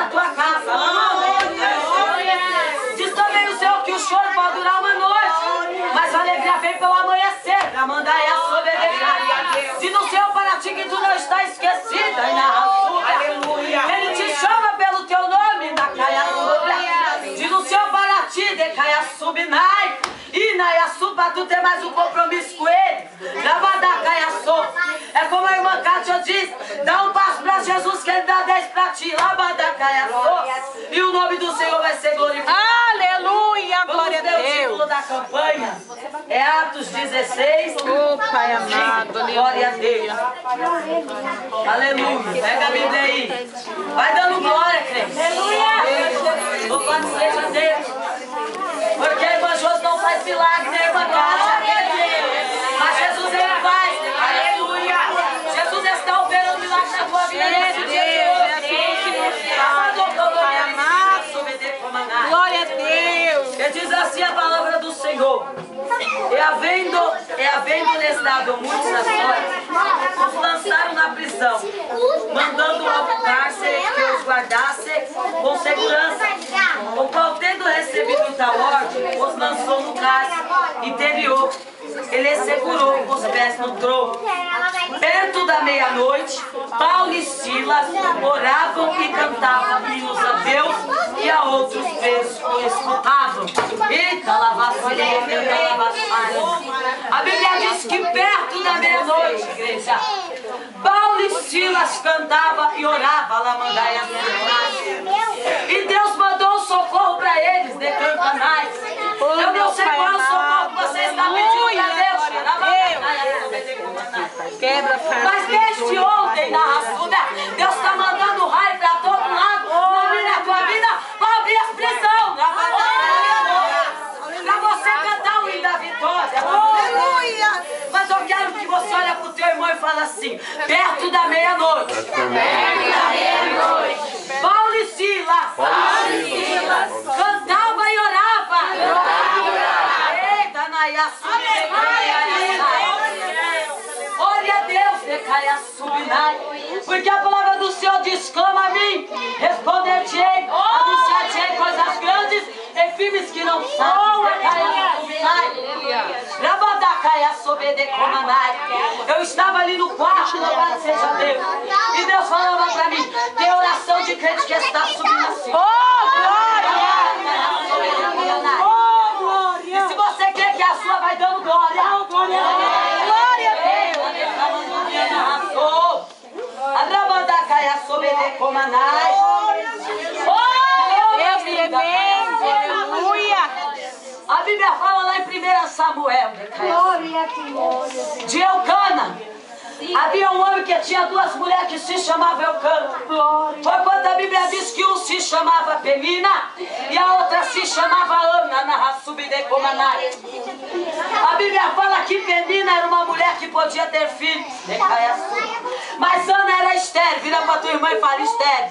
na tua casa. Diz também o Senhor que o choro pode durar uma noite, mas a alegria vem pelo amanhecer, para mandar a sobedejar. Diz o Senhor para ti que tu não está esquecida, e na raçuda. Ele te chama pelo teu nome, na caia subra. Diz o Senhor para ti, de caia subnai. E na Yassuba tu tem mais um compromisso com ele. É como a irmã Kátia diz: dá um passo para Jesus que ele dá 10 para ti. E o nome do Senhor vai ser glorificado. Aleluia, glória a Deus. O título da campanha é Atos 16. Oh, Pai amado, glória a Deus. Aleluia. Pega a Bíblia aí. Vai dando glória, crente. Aleluia. Louvado seja Deus. Porque a irmã Josi não faz milagre, né, irmã Kátia? Mas Jesus ele faz. Aleluia. Jesus está operando milagre na tua vida nesse dia de hoje. Glória a Deus. Ele diz assim a palavra do Senhor. Havendo lhes dado muitas ações, os lançaram na prisão, mandando ao cárcere que os guardasse com segurança. O qual, tendo recebido tal ordem, os lançou no cárcere interior. Ele segurou com os pés no tronco. Perto da meia-noite, Paulo e Silas oravam e cantavam hinos a Deus e a outros presos que escutavam. Eita, a Bíblia diz que perto da meia-noite, igreja, Paulo e Silas cantavam e oravam lá mandaia. E Deus mandou um socorro para eles, de Cantanais. Eu não sei qual é o socorro que você está pedindo para Deus. Mas desde ontem na Raçuda, Deus está mandando raio para todo lado, abrir na tua vida, para abrir as prisões. Para você cantar o hino da vitória. Aleluia. Mas eu quero que você olhe para o teu irmão e fale assim: perto da meia-noite. Paulo e Silas cantava e orava. Eita, Glória a Deus, decaia subnai. Porque a palavra do Senhor diz: clama a mim, responder-te-ei, anunciar-te-ei coisas grandes e firmes que não sabes. Decaia subnai. Rabadacaia sobedecomanai. Eu estava ali no quarto, louvado seja Deus, e Deus falava para mim: tem oração de crente que está subindo assim. E se você quer que a sua vai dando glória, glória a Deus. Arabadacaia sobedecomanai. Deus tremendo, aleluia. A Bíblia fala lá em 1 Samuel de Eucana. Havia um homem que tinha duas mulheres que se chamavam Eucana. Foi quando a Bíblia diz que um se chamava Penina e a outra se chamava Ana, na Raçubidecomanai. A Bíblia fala que Penina era uma mulher que podia ter filhos, mas Ana era estéril. Vira para tua irmã e fala: estéril.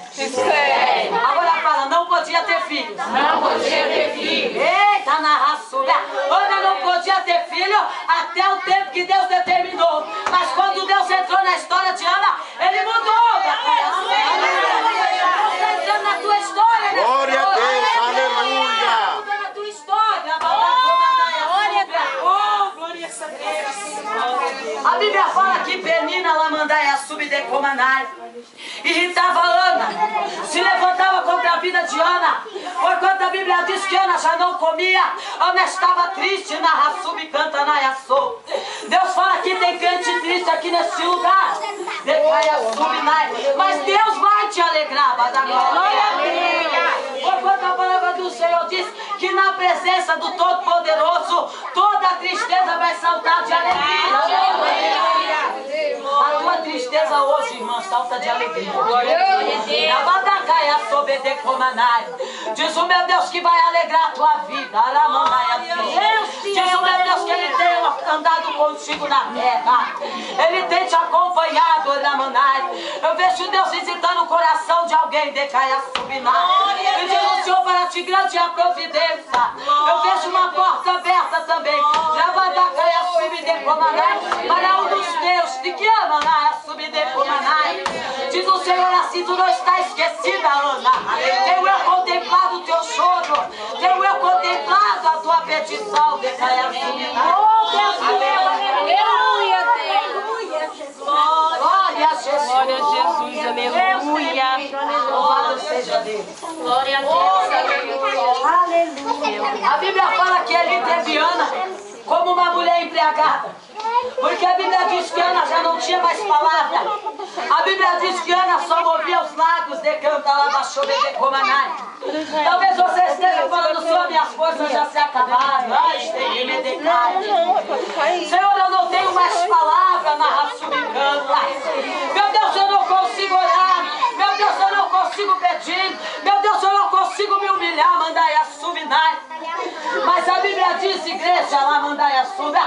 Agora fala: não podia ter filhos. Não podia ter filhos. Eita, na raçuda. Ana não podia ter filho até o tempo que Deus determinou. Mas quando Deus entrou na história de Ana, Ele mudou. Deus está entrando na tua história. Glória a Deus, aleluia. Mudando a tua história. Glória a Deus. A Bíblia fala que Penina lamandaia subdecomanai irritava Ana, se levantava contra a vida de Ana. Porquanto a Bíblia diz que Ana já não comia, Ana estava triste na Rassub Cantanaiaçô. Deus fala que tem crente triste aqui nesse lugar, mas Deus vai te alegrar. Glória a Deus. Porquanto a palavra do Senhor diz que na presença do Todo-Poderoso toda tristeza vai saltar de alegria. A tua tristeza hoje, irmã, salta de alegria. Diz o meu Deus que vai alegrar a tua vida. Diz o meu Deus que Ele tem andado contigo na terra. Ele tem te acompanhado. Eu vejo Deus visitando o coração de alguém. E diz o Senhor para ti grande a providência. Eu vejo uma porta aberta também para um dos teus de que ama. Diz o Senhor assim: tu não está esquecida, Ana. contemplado o teu choro. Tenho eu contemplado a tua petição. Aleluia, Deus. Glória a Jesus. Glória a Jesus, aleluia. Louvado seja Deus. Glória a Deus, Aleluia. A Bíblia fala que Eli teve Ana como uma mulher embriagada. Porque a Bíblia diz que Ana já não tinha mais palavra. A Bíblia diz que Ana só movia os lábios de cantar lá baixo de comanai. Talvez você esteja falando, Senhor, minhas forças já se acabaram. Ai, Senhor, eu não tenho mais palavra na raça brincando. Meu Deus, eu não consigo orar. Meu Deus, eu não consigo pedir. Meu Deus, eu não consigo me humilhar. Mandai a subinar. Mas a Bíblia diz, igreja, lá mandai a subir,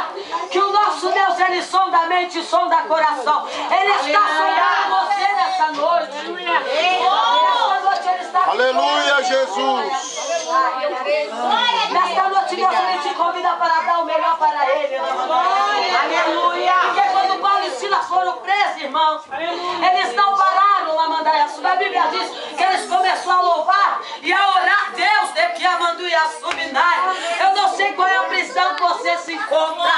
que o nosso Deus, ele sonda a mente e sonda o coração. Ele está sondando você nessa noite. Nessa noite ele está... Aleluia, Jesus. Nesta noite Deus, ele te convida para dar o melhor para ele. Aleluia. Porque quando Paulo e Silas foram presos, irmãos, eles não pararam lá mandar a subir. A Bíblia diz que eles começaram a louvar e a orar a Deus de que a mandu e a subinar. Eu não sei qual é a prisão que você se encontra.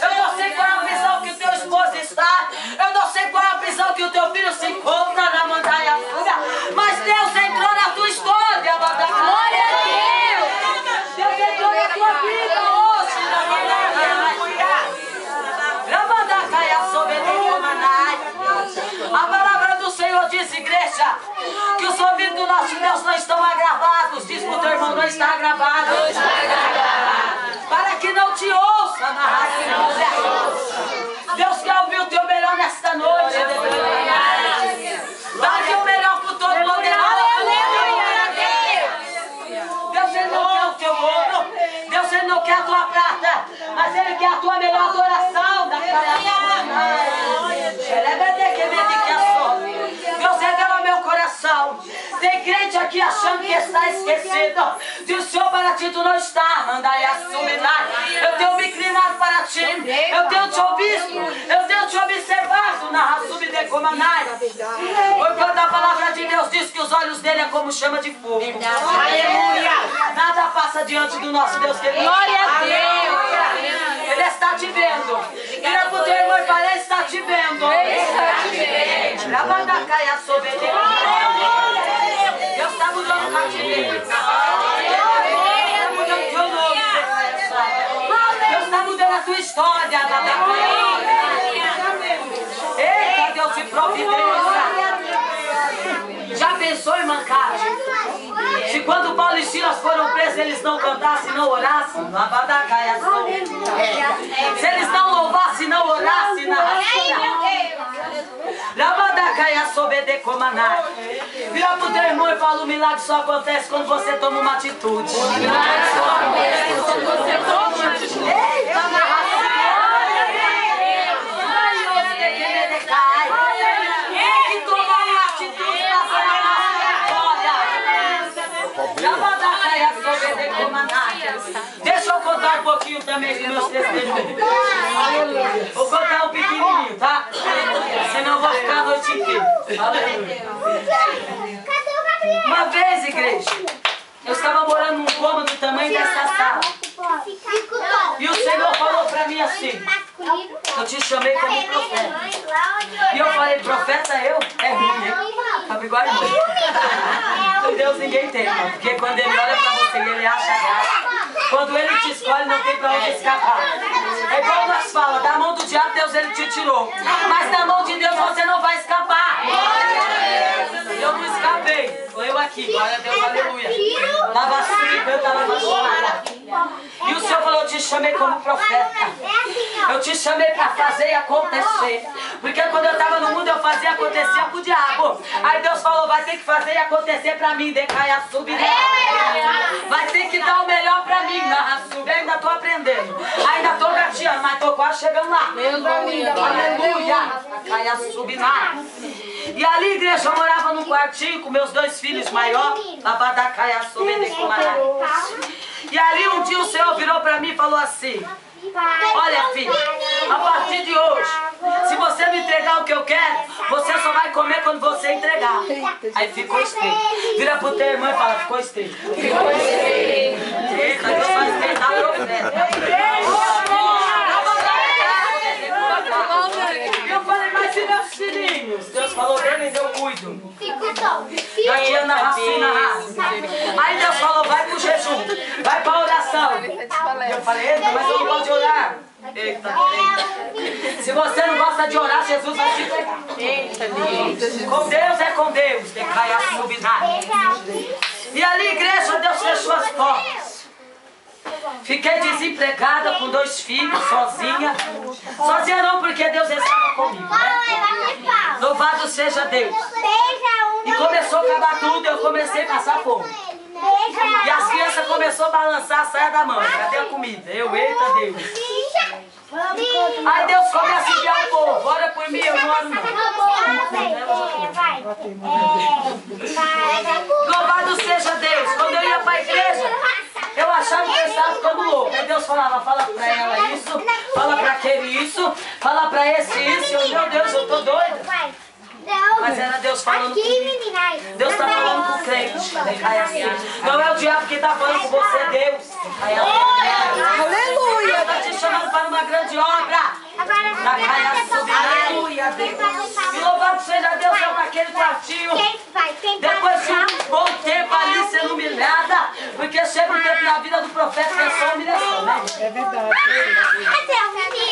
Eu não sei qual é a prisão que o teu esposo está. Eu não sei qual é a prisão que o teu filho se encontra na mandaia fuga. Mas Deus entrou na tua história, glória a Deus. Deus entrou na tua vida hoje, na a palavra do Senhor diz, igreja, que os ouvidos do nosso Deus não estão agravados. Diz pro teu irmão, não está agravado. Para que não te ouça na rádio. Deus quer ouvir o teu melhor nesta noite. Dá o teu melhor pro todo poderoso. Deus, ele não quer o teu ouro. Deus, ele não quer a tua prata. Mas ele quer a tua melhor adoração. Deus revela meu coração. Tem crente aqui achando que está esquecido. Diz, Senhor, para ti tu não está. Mandai assumir. Eu tenho me inclinado para ti. Eu tenho te ouvido. Eu tenho te observado na raçume de comanai. Porquanto a palavra de Deus diz que os olhos dele é como chama de fogo. Aleluia. Nada passa diante do nosso Deus querido. Glória a Deus. Ele está te vendo. Vira pro teu irmão e fala, ele está te vendo. Ele está te vendo. Deus está mudando o cativeiro. Deus está mudando teu nome. Deus está mudando a tua história. Eita, Deus te providencia. Já pensou, irmã Cátia? Se quando Paulo e Silas foram presos, eles não cantassem, não orassem, se eles não louvassem, não orassem, vira pro teu irmão e fala, o milagre só acontece quando você toma uma atitude. O milagre só acontece quando você toma uma atitude. Eita, narração. E tomar uma atitude na Deixa eu contar um pouquinho também dos meus testemunhos. Vou contar um pequenininho, tá? Senão eu vou ficar a noite inteira. Uma vez, igreja, eu estava morando num cômodo do tamanho dessa sala. E o Senhor falou pra mim assim, eu te chamei como profeta. E eu falei, profeta eu? É ruim, hein? Sabe igual a mim. Deus ninguém tem, mano. Porque quando ele olha pra você, ele acha graça. Quando ele te escolhe, não tem pra onde escapar. É igual nós falamos, da mão do diabo, Deus ele te tirou. Mas da mão de Deus você não vai escapar. Eu não escapei. Sou eu aqui, glória a Deus, aleluia. Lava suja, canta, lava suja. E o Senhor falou, eu te chamei como profeta. Eu te chamei para fazer acontecer. Porque quando eu estava no mundo, eu fazia acontecer com o diabo. Aí Deus falou, vai ter que fazer acontecer para mim. Decai a subir. Vai ter que dar o melhor para mim. Eu ainda estou aprendendo. Ainda estou gateando, mas estou quase chegando lá. Aleluia. Decai a subir lá. E ali, igreja, eu morava num quartinho com meus dois filhos maiores. E ali um dia o Senhor virou para mim e falou assim, olha, filho, A partir de hoje, se você me entregar o que eu quero, você só vai comer quando você entregar. Aí ficou estreito. Vira pro teu irmão e fala, ficou estreito. Ficou estreito. Eita, Deus vai estreitar o profeta. Eu falei, mas e meus filhinhos? Deus falou deles, eu cuido. Daqui anda racina. Aí Deus falou, vai pro jejum, vai pra oração. Eu falei, eita, mas eu não gosto de orar. Eita. Se você não gosta de orar, Jesus vai te pegar. Eita, Deus. Com Deus é com Deus. Decai a subidade. E ali, igreja, Deus fechou as portas. Fiquei desempregada com 2 filhos, sozinha. Sozinha não, porque Deus estava comigo, né? Louvado seja Deus. E começou a acabar tudo, eu comecei a passar fome. E as crianças começaram a balançar a saia da mãe. Cadê a comida? Eu, eita Deus. Aí Deus começa a enviar o povo. Ora por mim, eu não oro não. Louvado seja Deus. Quando eu ia para a igreja, eu achava que eu estava ficando louco. Aí Deus falava, fala para ela isso, fala para aquele isso, fala para esse isso. Eu, meu Deus, eu tô doida. Mas era Deus falando comigo. Deus está falando com o crente. Não é o diabo que está falando com você, Deus. Aleluia! Deus está te chamando para uma grande obra. Aleluia, Deus. E louvado seja Deus, eu naquele quartinho. Depois de um bom tempo ali sendo humilhada, porque chega um tempo na vida do profeta que é só humilhação, né? É verdade.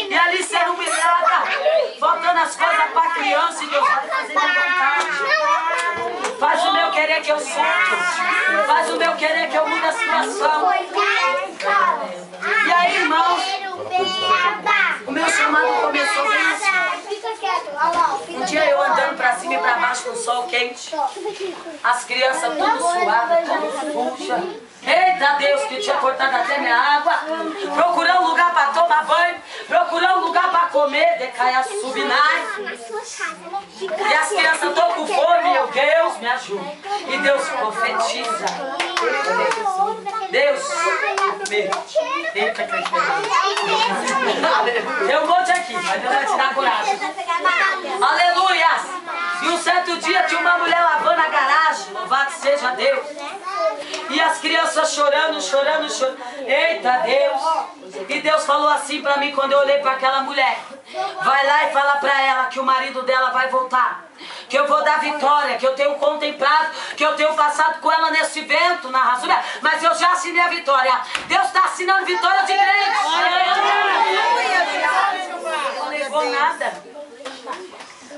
E ali sendo humilhada, faltando as coisas para a criança, e Deus vai fazer minha vontade. Faz o meu querer que eu solto. Faz o meu querer que eu mude a situação. E aí, irmãos, o meu chamado começou bem assim. Um dia eu andando pra cima e pra baixo com o sol quente, as crianças tudo suadas, tudo suja. Eita Deus, que tinha cortado até minha água, procurando um lugar para tomar banho, procurando um lugar para comer, decai a subinai. E as crianças estão com fome, meu Deus, me ajuda. E Deus profetiza. Deus, eita, tem um monte aqui, mas Deus vai tirar a coragem. Aleluia! E um certo dia tinha uma mulher lavando a garagem, louvado seja Deus. E as crianças chorando, chorando, chorando. Eita Deus! E Deus falou assim pra mim quando eu olhei pra aquela mulher. Vai lá e fala pra ela que o marido dela vai voltar. Que eu vou dar vitória, que eu tenho contemplado, que eu tenho passado com ela nesse vento, na rasura, mas eu já assinei a vitória. Deus está assinando vitória de crente. Não levou nada.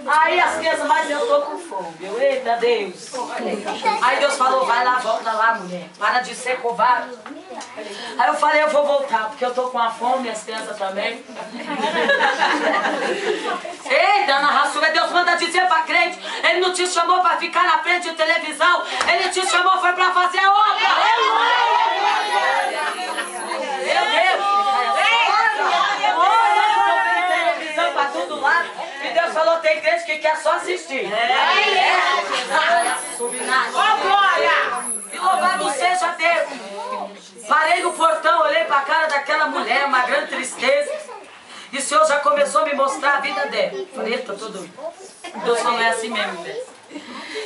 Aí as crianças, mas eu tô com fome. Eita Deus. Aí Deus falou, vai lá, volta lá, mulher. Para de ser covarde. Aí eu falei, eu vou voltar, porque eu tô com a fome e as crianças também. Eita, na raçura, Deus manda dizer pra crente, Ele não te chamou pra ficar na frente de televisão, Ele te chamou foi pra fazer obra. Meu Deus. Televisão pra todo lado. E Deus falou, tem crente que quer só assistir. E louvado seja Deus. Parei no portão, olhei para a cara daquela mulher, uma grande tristeza. E o Senhor já começou a me mostrar a vida dela. Falei, eita, tô doido. Deus falou, é assim mesmo, né?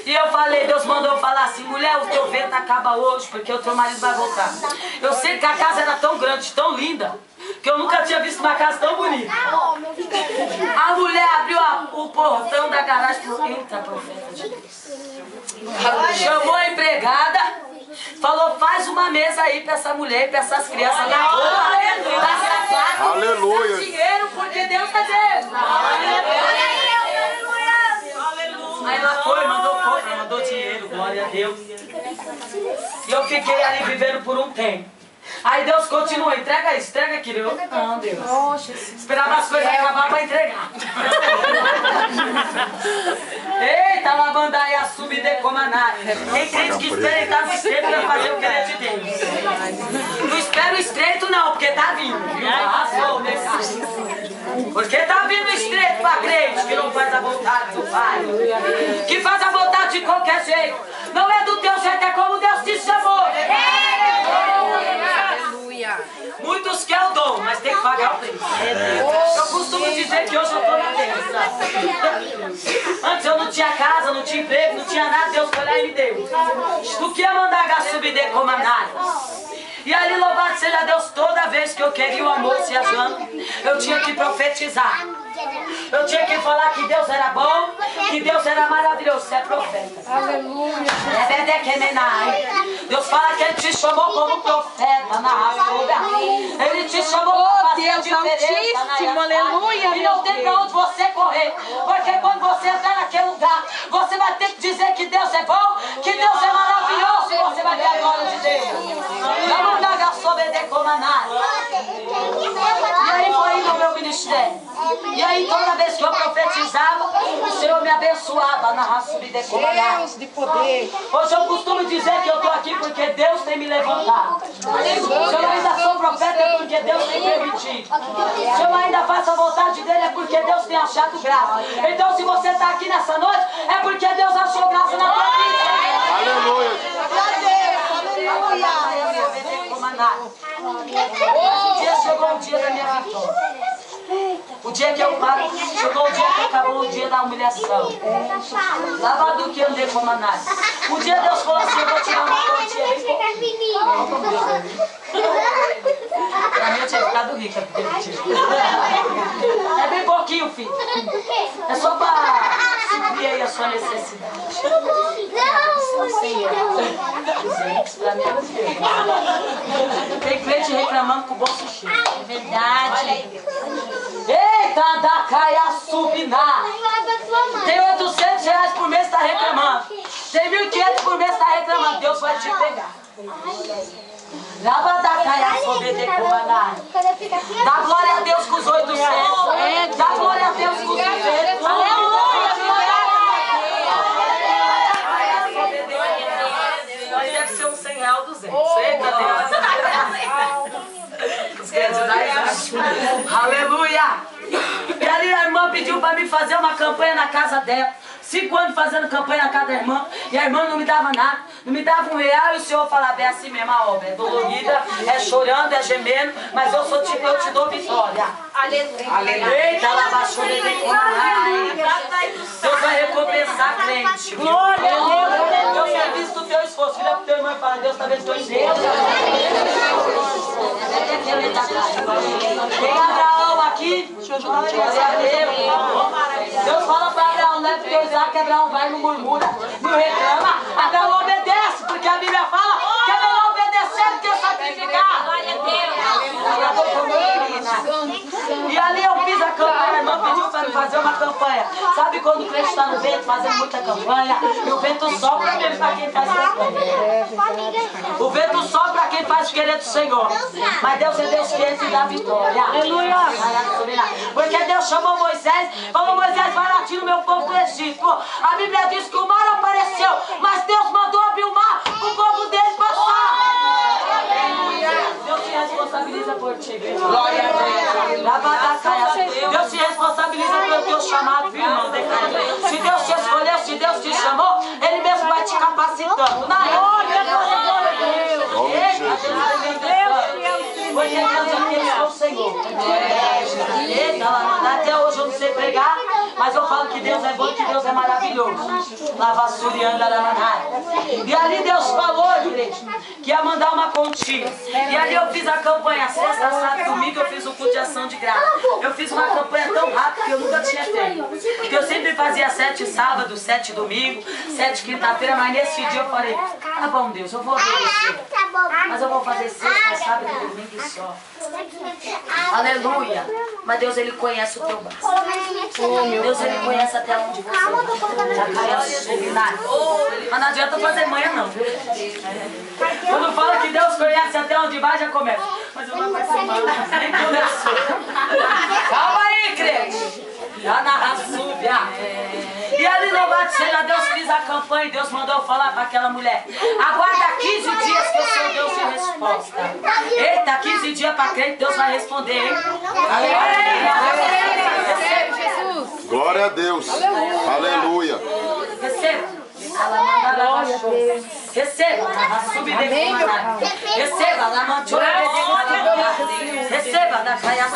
E eu falei, Deus mandou eu falar assim, mulher, o teu vento acaba hoje, porque o teu marido vai voltar. Eu sei que a casa era tão grande, tão linda, que eu nunca tinha visto uma casa tão bonita. A mulher abriu o portão da garagem e falou, eita, profeta de Deus. Chamou a empregada, falou, faz uma mesa aí pra essa mulher e pra essas crianças na rua. Aleluia. Dinheiro, porque Deus é Deus. Aí ela foi, mandou dinheiro, glória a Deus. E eu fiquei ali vivendo por um tempo. Aí Deus continuou, entrega isso, entrega aquilo. Eu, não, Deus. Esperava as coisas acabar para entregar. Eita, lavandaia, subide comanar. Tem crente que espera entrar no estreito para fazer o querer de Deus. Não espera o estreito não, porque tá vindo. Viu? Arrasou, porque tá vindo estreito para crente que não faz a vontade do Pai. Que faz a vontade de qualquer jeito. Não é do teu jeito, é como Deus te chamou. Aleluia. Muitos querem o dom, mas tem que pagar o preço. Eu costumo dizer que hoje eu estou na terra. Antes eu não tinha casa, não tinha emprego, não tinha nada, Deus foi lá e me deu. Tu quer mandar a subir como nada. E ali, louvado seja Deus, toda vez que eu queria o almoço e a janta, eu tinha que profetizar. Eu tinha que falar que Deus era bom, que Deus era maravilhoso. Você é profeta. Aleluia. Deus fala que Ele te chamou como profeta na raça. Ele te chamou para fazer a diferença na raça. Aleluia. E não tem para onde você correr. Porque quando você entrar naquele lugar, você vai ter que dizer que Deus é bom, que Deus é maravilhoso. E você vai ter a glória de Deus. Não traga sobre decomanar. E aí foi indo o meu ministério. E aí toda vez que eu profetizava, o Senhor me abençoava na raça de decomanar. Deus de poder. Hoje eu costumo dizer que eu estou aqui porque Deus tem me levantado. Se eu ainda sou profeta é porque Deus tem permitido. Se eu ainda faço a vontade dele é porque Deus tem achado graça. Então se você está aqui nessa noite é porque Deus achou graça na tua vida. Aleluia. O dia chegou o dia da minha vitória. O dia que eu paro, chegou o dia que acabou o dia da humilhação. Lavado que andei como a nada. Um dia Deus falou assim, eu vou tirar uma quantia bem pouquinho. Pra mim eu tinha ficado rica. É bem pouquinho, filho. É só pra suprir aí a sua necessidade. Pra mim é assim. Tem crente reclamando com o bolso cheio. É verdade. Eita, da caia subinar. Tem 800 reais por mês, está reclamando. Tem 1.500 por mês, está reclamando. Deus vai te pegar. Dá glória a Deus com os 800. Dá glória a Deus com os 200. Nós deve ser um 100 reais ou 200. Eita Deus. Aleluia! E ali a irmã pediu para me fazer uma campanha na casa dela. 5 anos fazendo campanha na casa da irmã. E a irmã não me dava nada. Não me dava R$1 e o Senhor falava, é assim mesmo a obra. É dolorida, é chorando, é gemendo. Mas eu te dou vitória. Aleluia! Eita, ela baixou de Deus vai recompensar, crente. Glória a Deus! Deus tem visto o teu esforço. Vira pro teu irmão e fala, Deus está vendo o teu esforço. Tem Abraão aqui. Deus fala para Abraão, não é porque Isaac, Abraão vai, não murmura, não reclama. Abraão obedece, porque a Bíblia fala que é melhor obedecer do que sacrificar. E ali eu fiz a campanha, a irmã pediu para me fazer uma campanha. Sabe quando o crente está no vento fazendo muita campanha? E o vento sopra mesmo para quem faz campanha. O vento sopra para quem faz o querer do Senhor. Mas Deus é Deus que te dá vitória. Aleluia. Porque Deus chamou Moisés, falou, Moisés, vai lá, tira o meu povo do Egito. A Bíblia diz que o mar apareceu, mas Deus mandou abrir o mar, o povo dele passar. Deus se responsabiliza por ti. Glória a Deus. Deus se responsabiliza pelo teu chamado, viu, irmão? Se Deus te escolheu, se Deus te chamou, Ele mesmo vai te capacitando. Na hora de Deus. Porque Deus é quem é o Senhor. Até hoje eu não sei pregar, mas eu falo que Deus é bom e que Deus é maravilhoso. E ali Deus falou, igreja, que ia mandar uma continha. E ali eu fiz a campanha sexta, sábado, domingo, eu fiz o culto de ação de graça. Eu fiz uma campanha tão rápida que eu nunca tinha feito. Porque eu sempre fazia 7 sábados, 7 domingo, 7 quinta-feira, mas nesse dia eu falei, tá bom Deus, eu vou obedecer. Mas eu vou fazer sexta, sábado e domingo e só. Aleluia. Mas Deus, Ele conhece o teu braço. Deus, Ele conhece até onde você vai. Mas não adianta fazer manhã não. Quando fala que Deus conhece até onde vai, já começa. Mas eu não vou fazer manhã, nem começou. Calma aí, crente. Já na raçúbia. E ali, louvado seja Deus, fiz a campanha e Deus mandou falar para aquela mulher, aguarda 15 dias que o Senhor Deus te resposta. Eita, 15 dias para crente, Deus vai responder, hein? Glória a Deus. Aleluia. Receba. Receba, receba, na manchora, receba, na caia,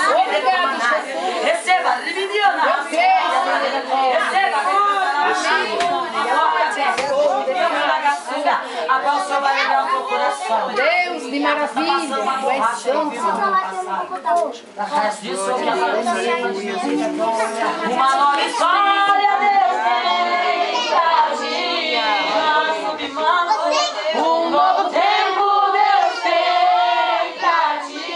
receba, libidiana, receba, a qual o Senhor vai lembrar o teu coração. Deus de maravilha, tu és santo. Uma nova história, Deus tem um novo tempo, Deus tem pra ti.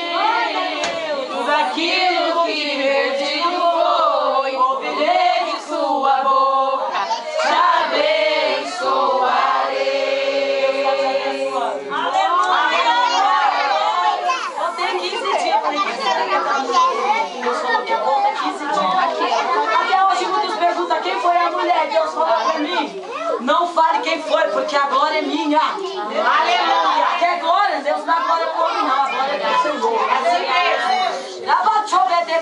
Tudo aquilo que perdido foi, ouvirei de sua boca, te abençoarei. Aleluia! Ontem 15 dias, conta 15 dias. Até hoje muitos perguntam quem foi a mulher. Deus falou pra mim: não fale quem foi, porque a glória é minha. Aleluia! Que é glória, Deus não dá glória para o homem, não. A glória é do Senhor. Assim mesmo. Lava-te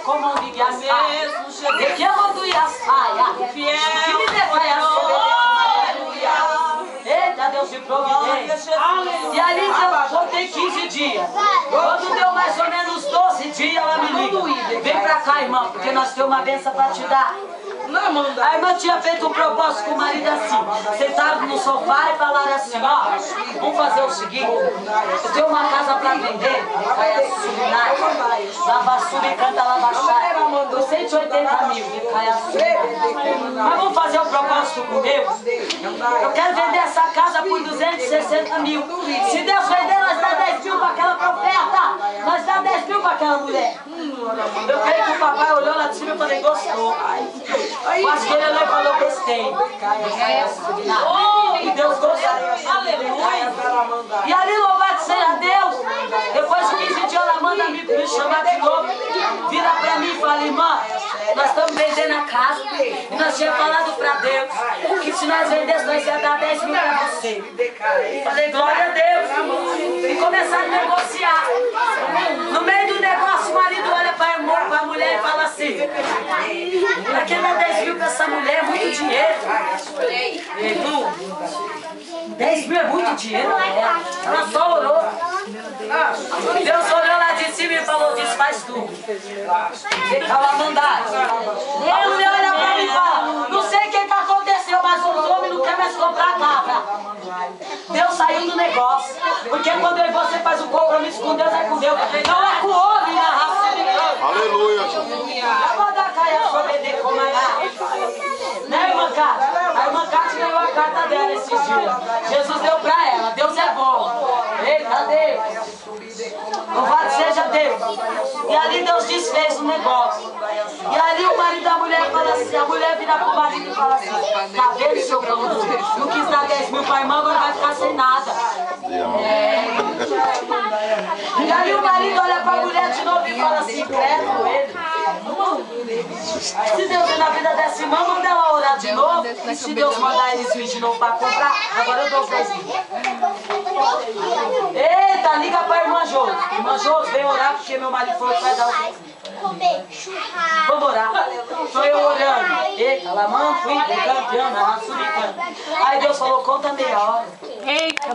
como um de saia. De que eu vou doer a saia. Que me defai a soberania. Eita, Deus de providência. E ali eu tem 15 dias. Quando deu mais ou menos 12 dias, ela me liga: vem pra cá, irmão, porque nós temos uma bênção para te dar. A irmã tinha feito um propósito com o marido assim, sentado no sofá e falaram assim: ó, vamos fazer o seguinte, eu tenho uma casa para vender, vai a Surinai, Lavassura e Canta Lavaxai, por 180 mil, de Caiaçuna. Mas vamos fazer um propósito com Deus? Eu quero vender essa casa por 260 mil. Se Deus vender, nós dá 10 mil para aquela profeta, nós dá 10 mil para aquela mulher. Eu creio que o papai olhou lá de cima e falei: gostou. Mas que ele falou: gostei. E Deus gostou. Aleluia. E ali, louvado seja Deus, depois de 15 dias ela manda me chamar de novo, vira pra mim e fala: irmã, nós estamos vendendo a casa e nós tínhamos falado pra Deus que se nós vendêssemos nós ia dar 10 mil pra você. Falei: glória a Deus. E começaram a negociar. No meio do negócio, o marido olha pra a mulher e fala assim: pra que dar 10 mil pra essa mulher? É muito dinheiro. 10 mil é muito dinheiro. Ela só orou. Deus olhou lá de cima e falou: desfaz tudo. Fica lá mandado. A mulher olha pra mim e fala: não sei o que aconteceu, mas os homens não querem mais comprar nada. Deus saiu do negócio. Porque quando eu e você faz um compromisso com Deus, é com Deus. Não é com o homem, na raça. Aleluia. Né, irmã Cátia? A irmã Cátia ganhou a carta dela esses dias. Jesus deu pra ela. Deus é bom. Eita, Deus. Louvado seja Deus. E ali Deus desfez o negócio. E ali o marido da mulher fala assim: a mulher vira pro marido e fala assim: tá vendo, seu produto? Não quis dar 10 mil pra irmã, agora vai ficar sem nada. E ali o marido olha pra mulher de novo e fala assim: credo ele. Se Deus vê na vida dessa irmã, manda ela orar de novo. E se Deus mandar eles vir de novo para comprar, agora eu dou os 10 mil. Eita, liga pra irmã Josi. Irmã Josi, vem orar porque meu marido falou que vai dar o 10 mil. Vamos orar. Estou eu orando. Eita, Lamã, fui, cantando, arraçuricando. Aí Deus falou: conta meia hora. Eita,